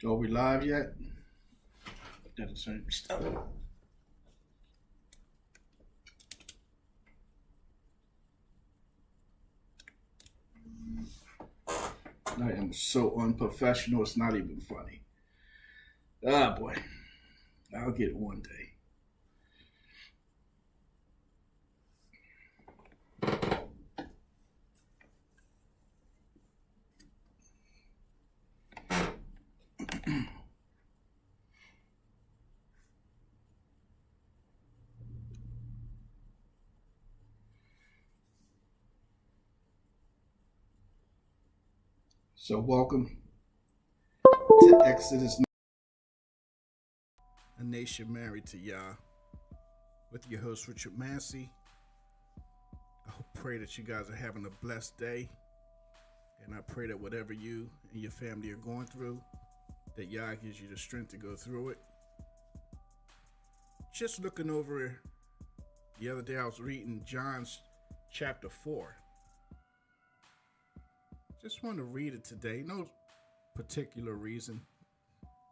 Are we live yet? Did the same stuff. I am so unprofessional. It's not even funny. Ah, boy. I'll get it one day. So, welcome to Exodus, a nation married to Yah, with your host, Richard Massey. I pray that you guys are having a blessed day. And I pray that whatever you and your family are going through, that Yah gives you the strength to go through it. Just looking over the other day, I was reading John's chapter 4. Just want to read it today. No particular reason.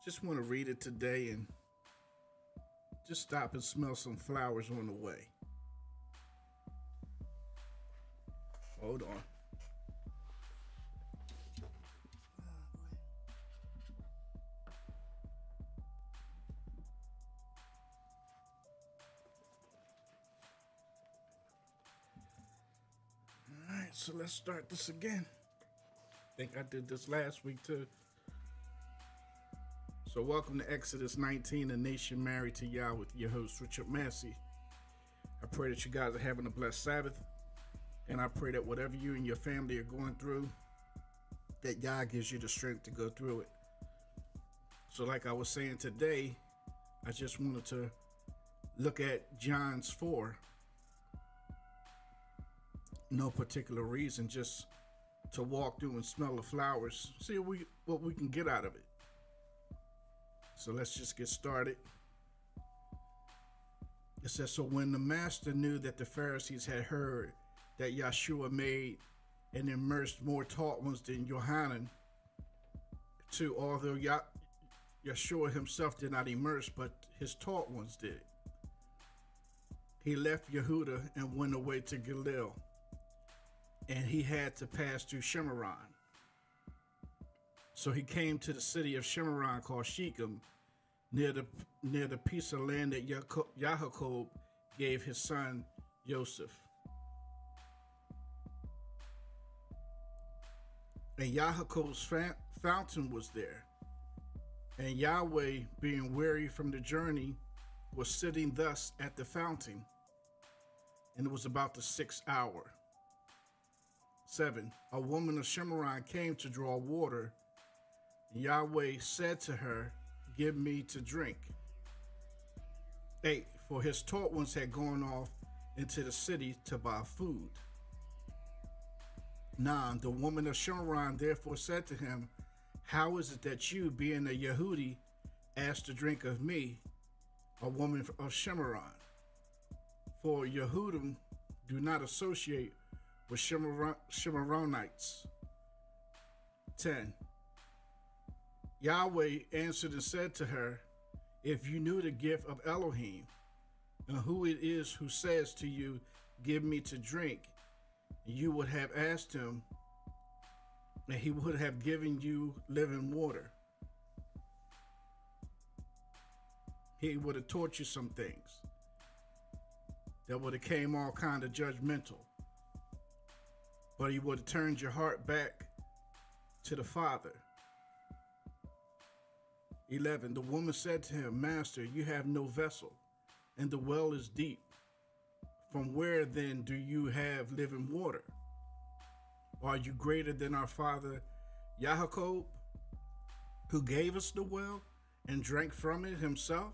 Just want to read it today and just stop and smell some flowers on the way. Hold on. All right, so let's start this again. I think I did this last week too. So welcome to Exodus 19, a nation married to Yah, with your host, Richard Massey. I pray that you guys are having a blessed Sabbath. And I pray that whatever you and your family are going through, that Yah gives you the strength to go through it. So like I was saying today, I just wanted to look at John's 4. No particular reason, just to walk through and smell the flowers, see what we can get out of it. So let's just get started. It says, so when the master knew that the Pharisees had heard that Yeshua made and immersed more taught ones than Yohanan, too, although Yeshua himself did not immerse, but his taught ones did, he left Yehuda and went away to Galilee, and he had to pass through Shemaron. So he came to the city of Shemaron called Shechem, near the piece of land that Yaakov gave his son Joseph. And Yaakov's fountain was there. And Yahweh, being weary from the journey, was sitting thus at the fountain. And it was about the 6th hour. 7. A woman of Shemaron came to draw water. Yahweh said to her, give me to drink. 8. For his taught ones had gone off into the city to buy food. 9. The woman of Shemaron therefore said to him, how is it that you, being a Yehudi, ask to drink of me, a woman of Shemaron? For Yehudim do not associate with Shemaronites. 10. Yahweh answered and said to her, if you knew the gift of Elohim, and who it is who says to you, give me to drink, you would have asked him, and he would have given you living water. He would have taught you some things that would have came all kind of judgmental. But he would have turned your heart back to the Father. 11. The woman said to him, Master, you have no vessel, and the well is deep. From where then do you have living water? Are you greater than our father Yaakov, who gave us the well and drank from it himself,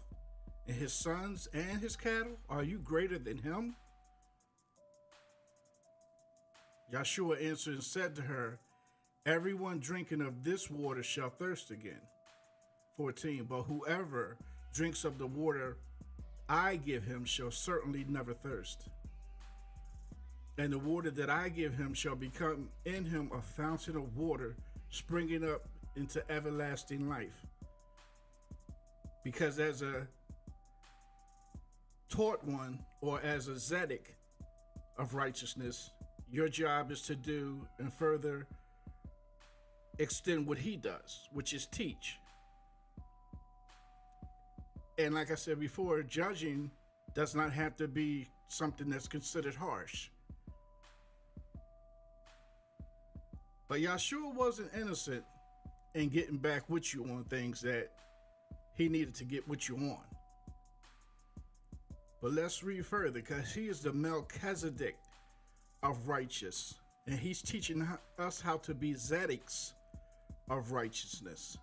and his sons and his cattle? Are you greater than him? Yeshua answered and said to her, everyone drinking of this water shall thirst again. 14. But whoever drinks of the water I give him shall certainly never thirst. And the water that I give him shall become in him a fountain of water springing up into everlasting life. Because as a taught one, or as a Zedek of righteousness, your job is to do and further extend what he does, which is teach. And like I said before, judging does not have to be something that's considered harsh. But Yahshua wasn't innocent in getting back with you on things that he needed to get with you on. But let's read further, because he is the Melchizedek of righteous, and he's teaching us how to be Zedeks of righteousness.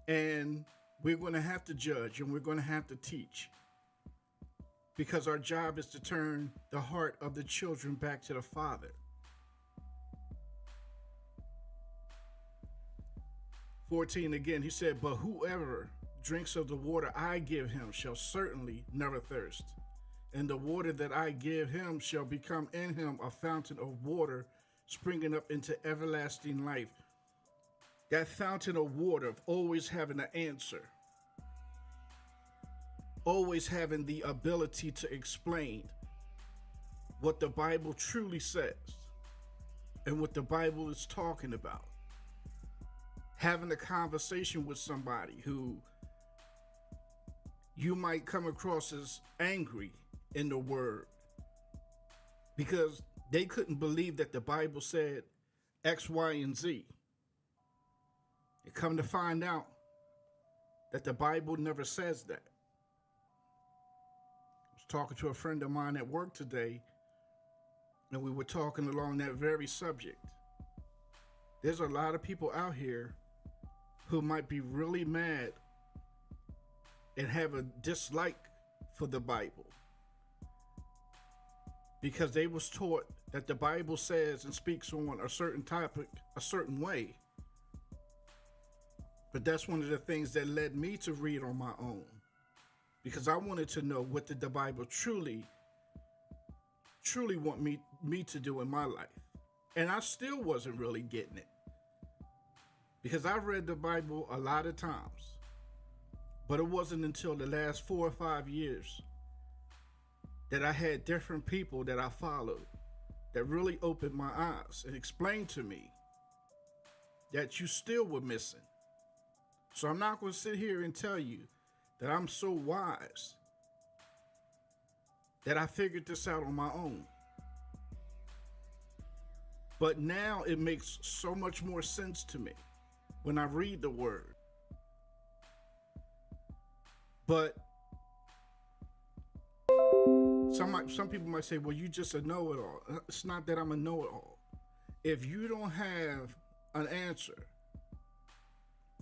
And we're going to have to judge, and we're going to have to teach, because our job is to turn the heart of the children back to the Father. 14 again, he said, but whoever drinks of the water I give him shall certainly never thirst. And the water that I give him shall become in him a fountain of water springing up into everlasting life. That fountain of water of always having an answer, always having the ability to explain what the Bible truly says and what the Bible is talking about. Having a conversation with somebody who you might come across as angry in the word because they couldn't believe that the Bible said X, Y, and Z. You come to find out that the Bible never says that. I was talking to a friend of mine at work today, and we were talking along that very subject. There's a lot of people out here who might be really mad and have a dislike for the Bible because they was taught that the Bible says and speaks on a certain topic a certain way. But that's one of the things that led me to read on my own, because I wanted to know what did the Bible truly want me to do in my life. And I still wasn't really getting it, because I've read the Bible a lot of times, but it wasn't until the last 4 or 5 years that I had different people that I followed that really opened my eyes and explained to me that you still were missing. So I'm not going to sit here and tell you that I'm so wise that I figured this out on my own. But now it makes so much more sense to me when I read the word. But some people might say, well, you just a know-it-all. It's not that I'm a know-it-all. If you don't have an answer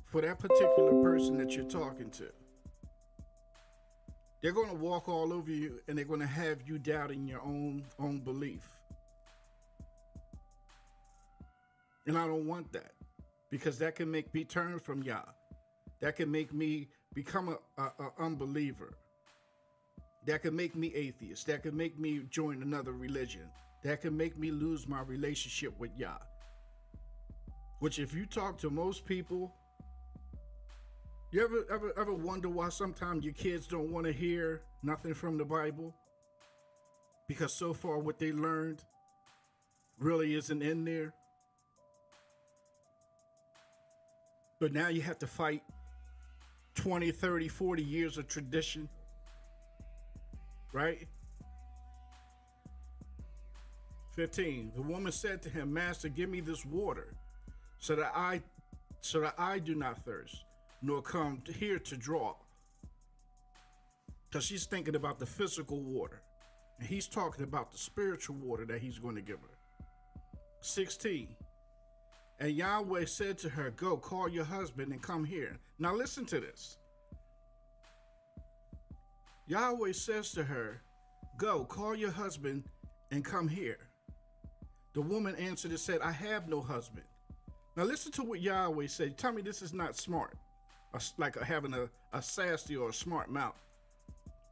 for that particular person that you're talking to, they're going to walk all over you, and they're going to have you doubting your own belief. And I don't want that, because that can make me turn from Yah. That can make me become a unbeliever. That can make me atheist. That can make me join another religion. That can make me lose my relationship with Yah. Which, if you talk to most people, you ever wonder why sometimes your kids don't want to hear nothing from the Bible? Because so far what they learned really isn't in there. But now you have to fight 20, 30, 40 years of tradition, right? 15, the woman said to him, Master, give me this water so that I do not thirst, nor come here to draw. Because she's thinking about the physical water, and he's talking about the spiritual water that he's going to give her. 16, and Yahweh said to her, go, call your husband and come here. Now listen to this. Yahweh says to her, go, call your husband and come here. The woman answered and said, I have no husband. Now listen to what Yahweh said. Tell me this is not smart, like having a sassy or a smart mouth.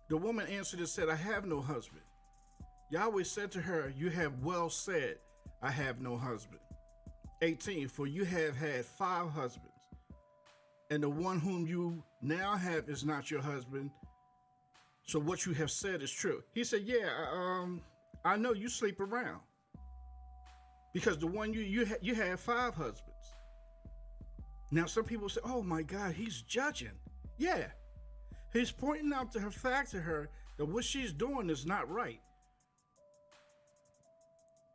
The woman answered and said, I have no husband. Yahweh said to her, you have well said, I have no husband. 18, for you have had 5 husbands, and the one whom you now have is not your husband. So what you have said is true. He said, yeah, I know you sleep around because the one you had 5 husbands. Now some people say, oh my God, he's judging. Yeah, he's pointing out to her fact to her that what she's doing is not right.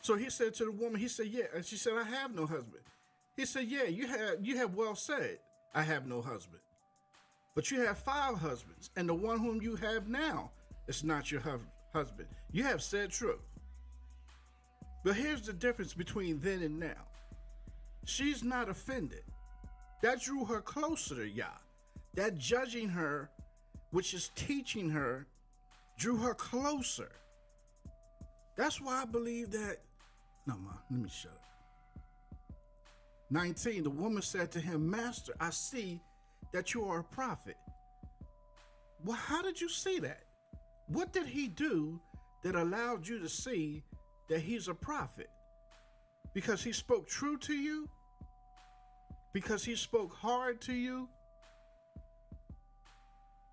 So he said to the woman, he said, yeah, and she said, I have no husband. He said, yeah, you have well said, I have no husband. But you have 5 husbands, and the one whom you have now is not your husband. You have said true. But here's the difference between then and now. She's not offended. That drew her closer to Yah. That judging her, which is teaching her, drew her closer. That's why I believe that. No, ma, let me shut up. 19, the woman said to him, Master, I see that you are a prophet. Well, how did you see that? What did he do that allowed you to see that he's a prophet? Because he spoke true to you? Because he spoke hard to you?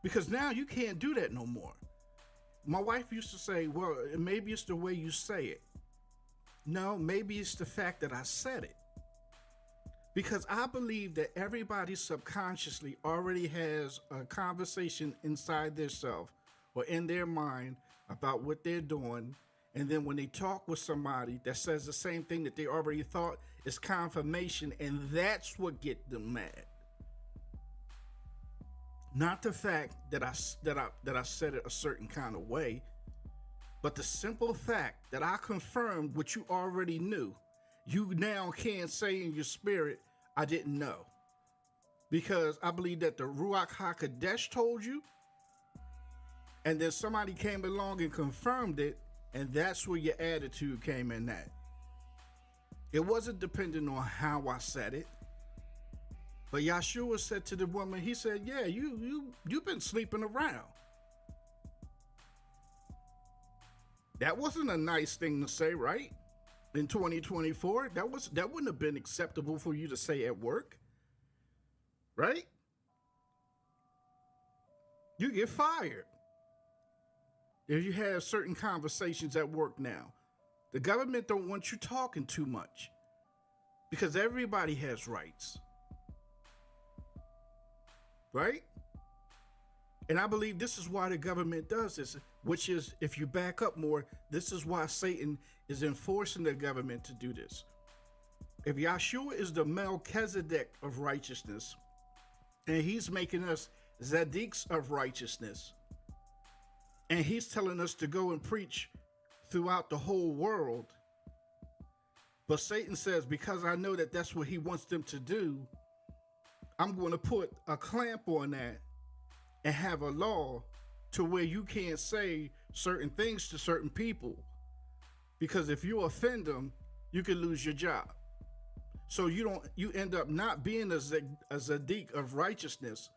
Because now you can't do that no more. My wife used to say, well, maybe it's the way you say it. No, maybe it's the fact that I said it. Because I believe that everybody subconsciously already has a conversation inside their self or in their mind about what they're doing. And then when they talk with somebody that says the same thing that they already thought, it's confirmation, and that's what gets them mad. Not the fact that I said it a certain kind of way, but the simple fact that I confirmed what you already knew. You now can't say in your spirit, I didn't know. Because I believe that the Ruach HaKodesh told you, and then somebody came along and confirmed it, and that's where your attitude came in at. It wasn't dependent on how I said it. But Yahshua said to the woman, he said, yeah, you've been sleeping around. That wasn't a nice thing to say, right? In 2024, that wouldn't have been acceptable for you to say at work, right? You get fired if you have certain conversations at work now. The government don't want you talking too much because everybody has rights, right? And I believe this is why the government does this, which is, if you back up more, this is why Satan is enforcing the government to do this. If Yahshua is the Melchizedek of righteousness, and he's making us Zaddiks of righteousness, and he's telling us to go and preach throughout the whole world, but Satan says, because I know that that's what he wants them to do, I'm going to put a clamp on that and have a law to where you can't say certain things to certain people, because if you offend them, you can lose your job. So you end up not being a Zaddik of righteousness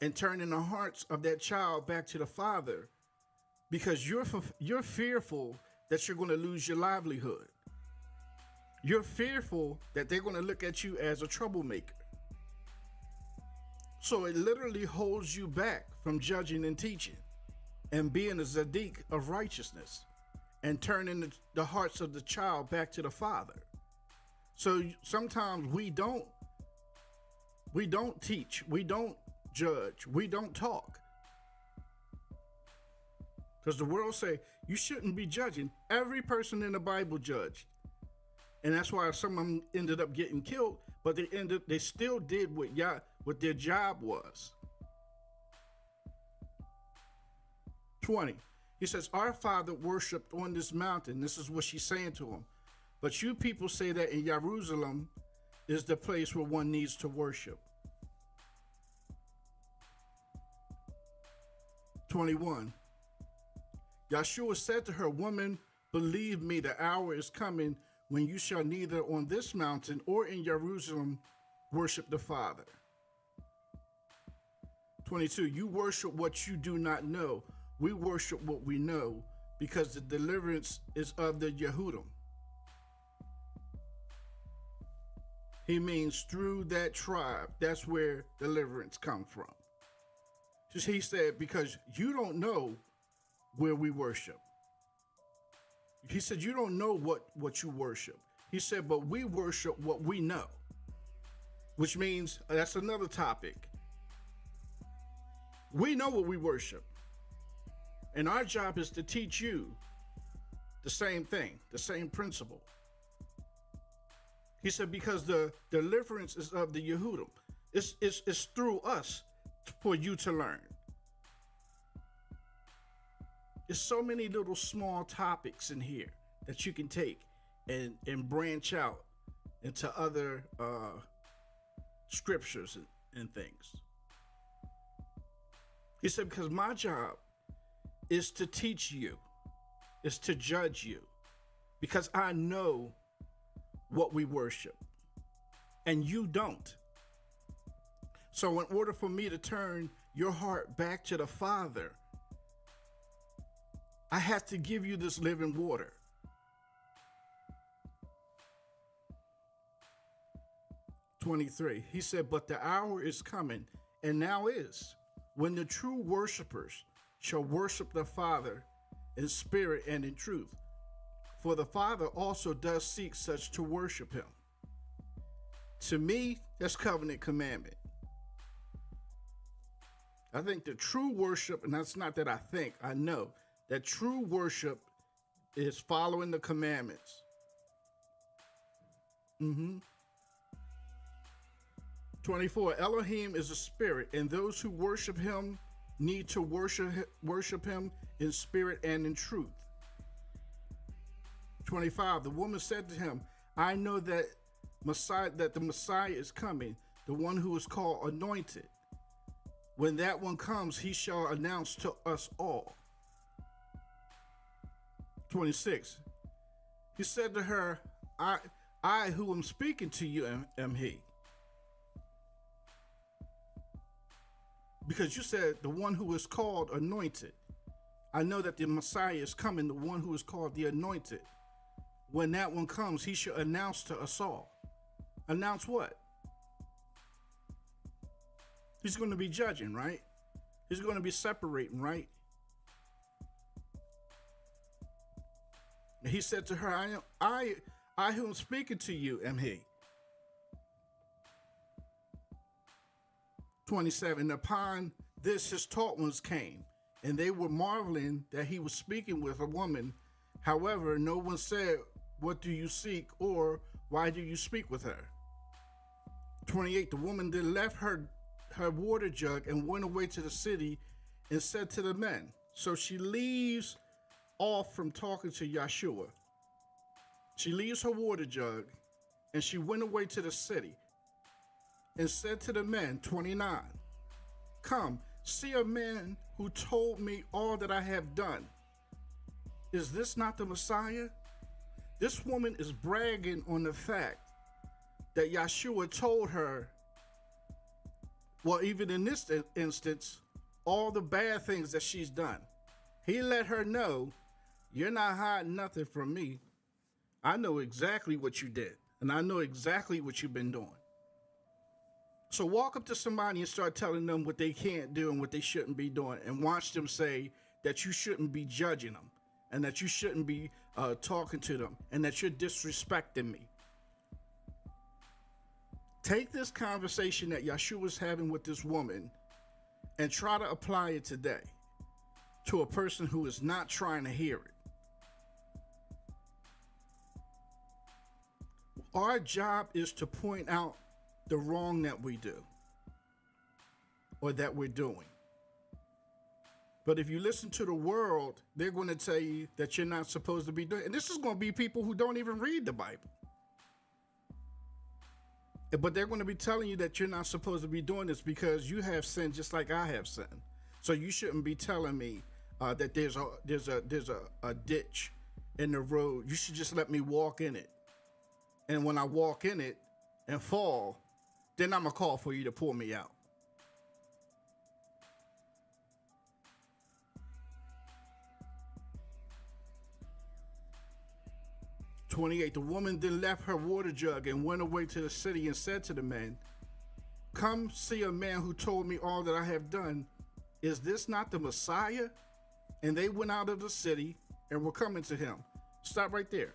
and turning the hearts of that child back to the father, because you're fearful that you're going to lose your livelihood. You're fearful that they're going to look at you as a troublemaker. So it literally holds you back from judging and teaching and being a Zaddik of righteousness and turning the hearts of the child back to the father. So sometimes we don't teach, we don't judge, we don't talk. Because the world say you shouldn't be judging. Every person in the Bible judged. And that's why some of them ended up getting killed, but they still did what their job was. 20. He says, our father worshiped on this mountain. This is what she's saying to him. But you people say that in Jerusalem is the place where one needs to worship. 21. Yahshua said to her, woman, believe me, the hour is coming when you shall neither on this mountain or in Jerusalem worship the Father. 22. You worship what you do not know. We worship what we know, because the deliverance is of the Yehudim. He means through that tribe. That's where deliverance comes from. Just he said, because you don't know where we worship. He said, you don't know what you worship. He said, but we worship what we know, which means that's another topic. We know what we worship. And our job is to teach you the same thing, the same principle. He said, because the deliverance is of the Yehudim. It's through us for you to learn. There's so many little small topics in here that you can take and branch out into other scriptures and things. He said, because my job is to teach you, is to judge you, because I know what we worship and you don't. So in order for me to turn your heart back to the Father, I have to give you this living water. (23) He said, but the hour is coming, and now is, when the true worshipers shall worship the Father in spirit and in truth. For the Father also does seek such to worship him. To me, that's covenant commandment. I think the true worship, and that's not that I think, I know, that true worship is following the commandments. 24, Elohim is a spirit, and those who worship him need to worship him in spirit and in truth. 25, the woman said to him, I know that the Messiah is coming, the one who is called Anointed. When that one comes, he shall announce to us all. 26, he said to her, I who am speaking to you am he. Because you said the one who is called Anointed. I know that the Messiah is coming, the one who is called the Anointed. When that one comes, he shall announce to us all. Announce what? He's going to be judging, right? He's going to be separating, right? And he said to her, I who am speaking to you am he. 27, upon this his taught ones came, and they were marveling that he was speaking with a woman. However, no one said, what do you seek, or why do you speak with her? 28, the woman then left her water jug and went away to the city and said to the men. So she leaves off from talking to Yeshua. She leaves her water jug and she went away to the city and said to the men, 29, come, see a man who told me all that I have done. Is this not the Messiah? This woman is bragging on the fact that Yeshua told her, well, even in this instance, all the bad things that she's done. He let her know, you're not hiding nothing from me. I know exactly what you did, and I know exactly what you've been doing. So walk up to somebody and start telling them what they can't do and what they shouldn't be doing, and watch them say that you shouldn't be judging them, and that you shouldn't be talking to them, and that you're disrespecting me. Take this conversation that Yeshua was having with this woman and try to apply it today to a person who is not trying to hear it. Our job is to point out the wrong that we do or that we're doing. But if you listen to the world, they're going to tell you that you're not supposed to be doing it. And this is going to be people who don't even read the Bible. But they're going to be telling you that you're not supposed to be doing this because you have sinned just like I have sinned. So you shouldn't be telling me that there's a ditch in the road. You should just let me walk in it. And when I walk in it and fall, then I'm going to call for you to pull me out. 28. The woman then left her water jug and went away to the city and said to the man, "Come see a man who told me all that I have done. Is this not the Messiah?" And they went out of the city and were coming to him. Stop right there.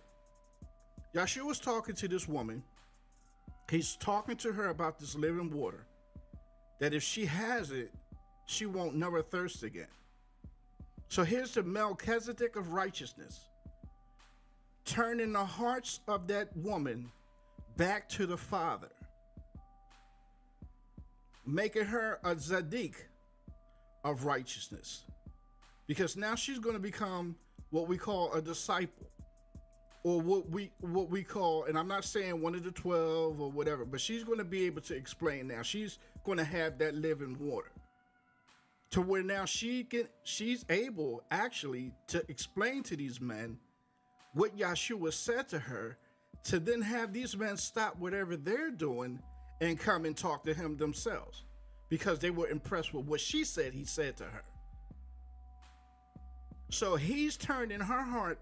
Yahshua was talking to this woman. He's talking to her about this living water, that if she has it, she won't never thirst again. So here's the Melchizedek of righteousness, turning the hearts of that woman back to the Father, making her a Zadik of righteousness, because now she's going to become what we call a disciple, or what we call, and I'm not saying one of the 12 or whatever, but she's going to be able to explain now. She's going to have that living water, to where now she's able actually to explain to these men what Yahshua said to her, to then have these men stop whatever they're doing and come and talk to him themselves, because they were impressed with what she said he said to her. So he's turning her heart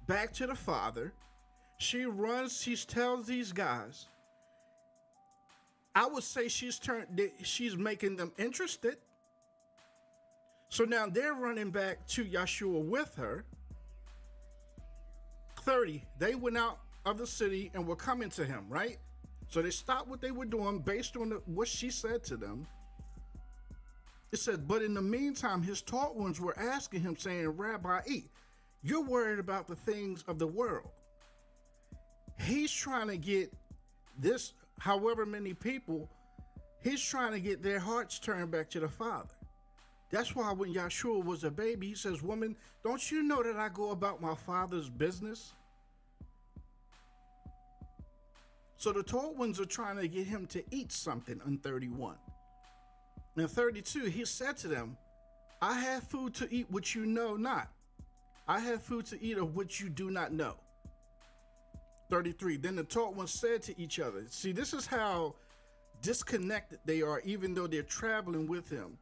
back to the Father. She tells these guys, I would say she's making them interested. So now they're running back to Yahshua with her. 30, they went out of the city and were coming to him, right? So they stopped what they were doing based on what she said to them. It said, but in the meantime, his taught ones were asking him, saying, Rabbi, you're worried about the things of the world. He's trying to get this, however many people, he's trying to get their hearts turned back to the Father. That's why when Yahshua was a baby, he says, woman, don't you know that I go about my Father's business? So the taught ones are trying to get him to eat something in 31. In 32, he said to them, I have food to eat which you know not. I have food to eat of which you do not know. 33, then the taught ones said to each other, see, this is how disconnected they are, even though they're traveling with him.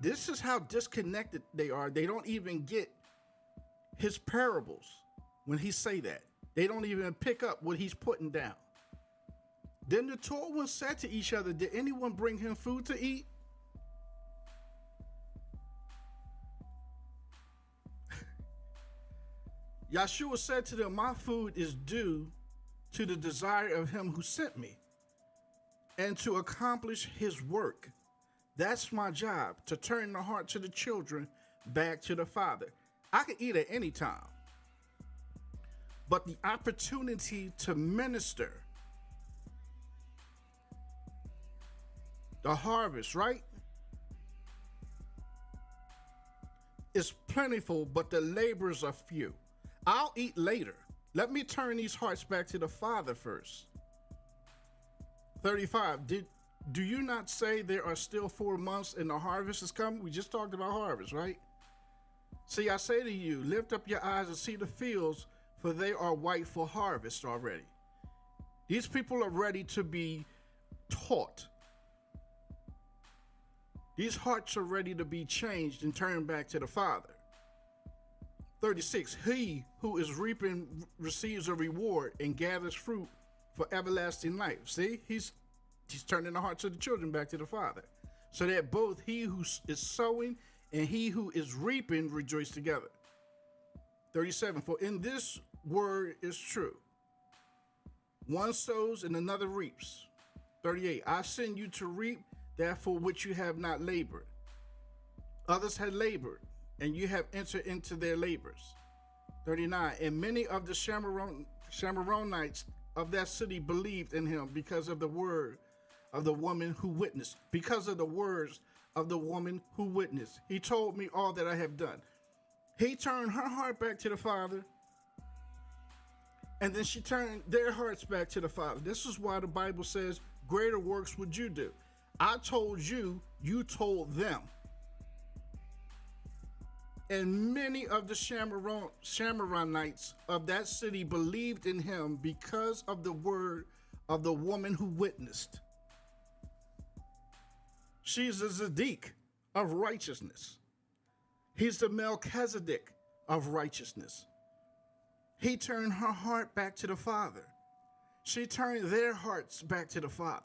This is how disconnected they are. They don't even get his parables when he say that. They don't even pick up what he's putting down. Then the taught ones said to each other, did anyone bring him food to eat? Yahshua said to them, my food is due to the desire of him who sent me and to accomplish his work. That's my job, to turn the heart to the children back to the Father. I can eat at any time, but the opportunity to minister, the harvest, right, is plentiful, but the laborers are few. I'll eat later. Let me turn these hearts back to the Father first. 35, do you not say there are still 4 months and the harvest is coming? We just talked about harvest, right? See, I say to you, lift up your eyes and see the fields, for they are white for harvest already. These people are ready to be taught. These hearts are ready to be changed and turned back to the Father. 36, he who is reaping receives a reward and gathers fruit for everlasting life. See, he's turning the hearts of the children back to the Father, so that both he who is sowing and he who is reaping rejoice together. 37, for in this word is true. One sows and another reaps. 38, I send you to reap that for which you have not labored. Others had labored, and you have entered into their labors. 39, and many of the Shamaronites of that city believed in him because of the word of the woman who witnessed. Because of the words of the woman who witnessed. He told me all that I have done. He turned her heart back to the Father, and then she turned their hearts back to the Father. This is why the Bible says, greater works would you do. I told you, you told them. And many of the Shamaronites of that city believed in him because of the word of the woman who witnessed. She's a Zadik of righteousness. He's the Melchizedek of righteousness. He turned her heart back to the Father. She turned their hearts back to the Father.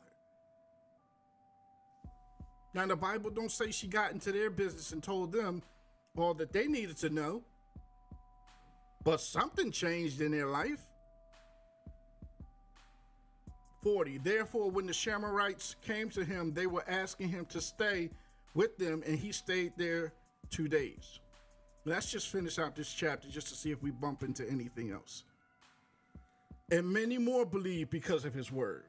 Now, the Bible don't say she got into their business and told them all that they needed to know, but something changed in their life. 40. Therefore, when the Shamarites came to him, they were asking him to stay with them, and he stayed there 2 days. Let's just finish out this chapter just to see if we bump into anything else. And many more believed because of his word.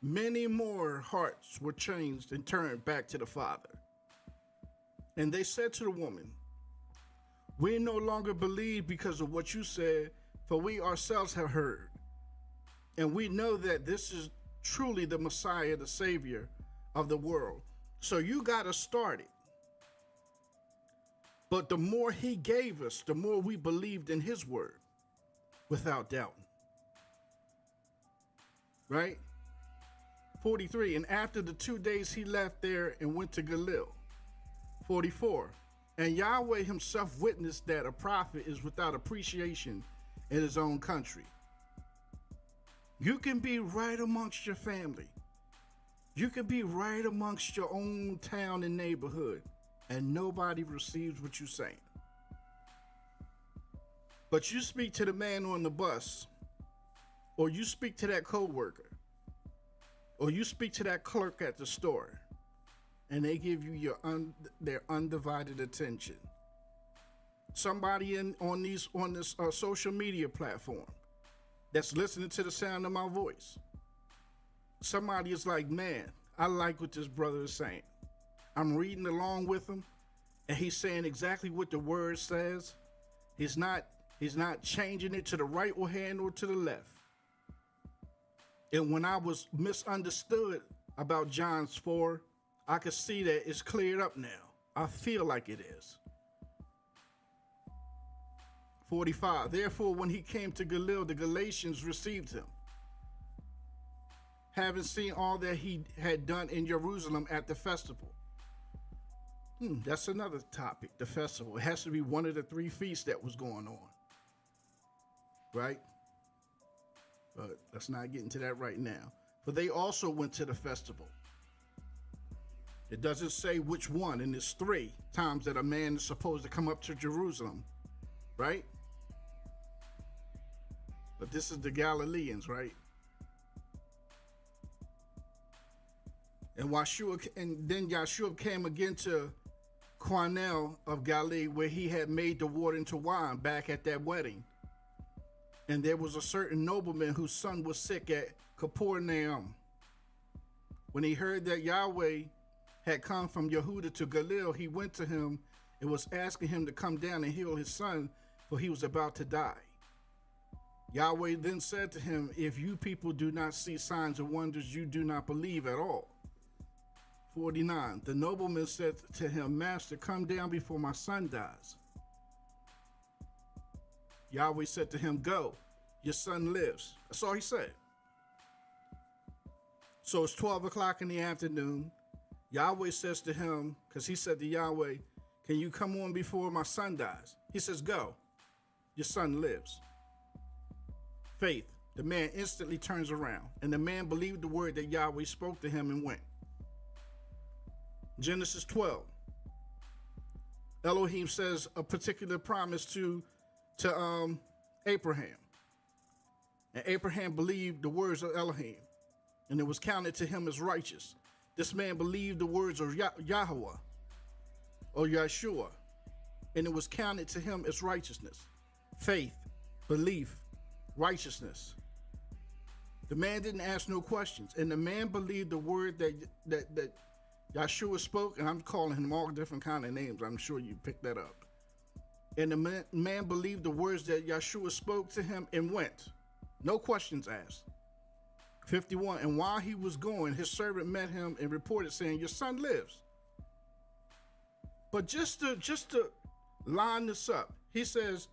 Many more hearts were changed and turned back to the Father. And they said to the woman, we no longer believe because of what you said, for we ourselves have heard. And we know that this is truly the Messiah, the Savior of the world. So you got us started. But the more he gave us, the more we believed in his word, without doubt. Right? 43. And after the 2 days he left there and went to Galilee. 44. And Yahweh himself witnessed that a prophet is without appreciation in his own country. You can be right amongst your family. You can be right amongst your own town and neighborhood, and nobody receives what you're saying. But you speak to the man on the bus, or you speak to that coworker, or you speak to that clerk at the store, and they give you their undivided attention. Somebody on this social media platform that's listening to the sound of my voice. Somebody is like, man, I like what this brother is saying. I'm reading along with him, and he's saying exactly what the word says. He's not changing it to the right hand or to the left. And when I was misunderstood about John 4, I could see that it's cleared up now. I feel like it is. 45. Therefore, when he came to Galilee, the Galatians received him, having seen all that he had done in Jerusalem at the festival. That's another topic, the festival. It has to be one of the 3 feasts that was going on. Right? But let's not get into that right now. For they also went to the festival. It doesn't say which one, and it's 3 times that a man is supposed to come up to Jerusalem. Right? But this is the Galileans, right? And then Yahshua came again to Cana of Galilee, where he had made the water into wine back at that wedding. And there was a certain nobleman whose son was sick at Capernaum. When he heard that Yahweh had come from Yehuda to Galilee, he went to him and was asking him to come down and heal his son, for he was about to die. Yahweh then said to him, if you people do not see signs and wonders, you do not believe at all. 49. The nobleman said to him, Master, come down before my son dies. Yahweh said to him, go, your son lives. That's all he said. So it's 12 o'clock in the afternoon. Yahweh says to him, because he said to Yahweh, can you come on before my son dies? He says, go, your son lives. Faith. The man instantly turns around, and the man believed the word that Yahweh spoke to him and went. Genesis 12. Elohim says a particular promise to Abraham. And Abraham believed the words of Elohim, and it was counted to him as righteous. This man believed the words of Yahweh or Yeshua, and it was counted to him as righteousness. Faith, belief, righteousness. The man didn't ask no questions, and the man believed the word that Yeshua spoke, and I'm calling him all different kind of names. I'm sure you picked that up. And the man believed the words that Yeshua spoke to him and went. No questions asked. 51. And while he was going, his servant met him and reported, saying, your son lives. But just to line this up, he says,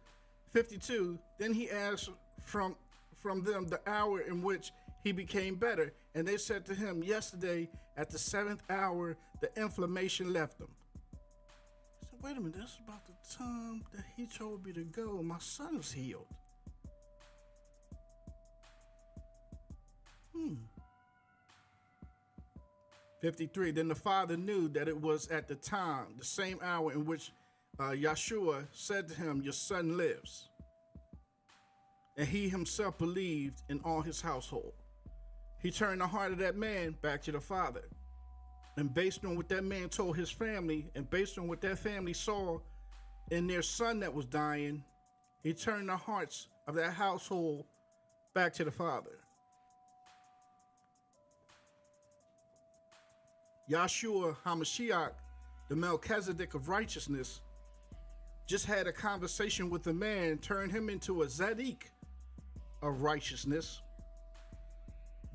52. Then he asked from them the hour in which he became better. And they said to him, yesterday at the 7th hour, the inflammation left him. He said, wait a minute, that's about the time that he told me to go. My son is healed. 53. Then the father knew that it was at the time, the same hour in which Yahshua said to him, "Your son lives." And he himself believed in all his household. He turned the heart of that man back to the father. And based on what that man told his family, and based on what that family saw in their son that was dying, he turned the hearts of that household back to the father. Yahshua HaMashiach, the Melchizedek of righteousness, just had a conversation with a man, turned him into a Zaddik of righteousness.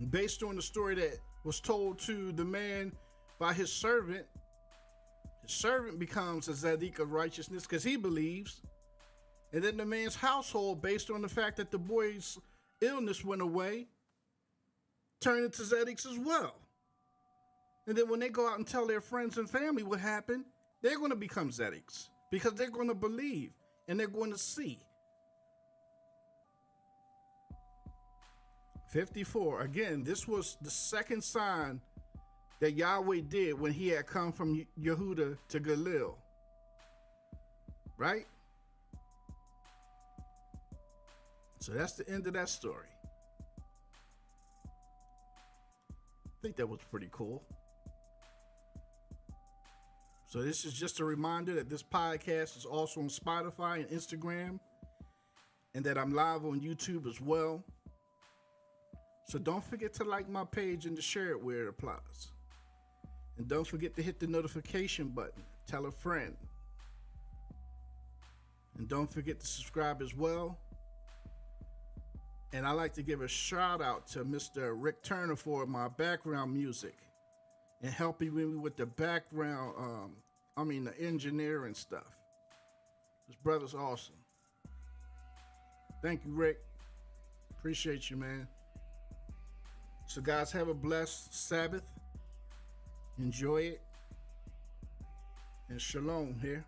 Based on the story that was told to the man by his servant becomes a Zaddik of righteousness because he believes. And then the man's household, based on the fact that the boy's illness went away, turned into Zaddicks as well. And then when they go out and tell their friends and family what happened, they're going to become Zaddicks because they're going to believe and they're going to see. 54. Again, this was the second sign that Yahweh did when he had come from Yehuda to Galil. Right? So that's the end of that story. I think that was pretty cool. So this is just a reminder that this podcast is also on Spotify and Instagram, and that I'm live on YouTube as well. So don't forget to like my page and to share it where it applies. And don't forget to hit the notification button. Tell a friend. And don't forget to subscribe as well. And I like to give a shout out to Mr. Rick Turner for my background music and helping me with the background, the engineering stuff. This brother's awesome. Thank you, Rick. Appreciate you, man. So guys, have a blessed Sabbath. Enjoy it. And shalom here.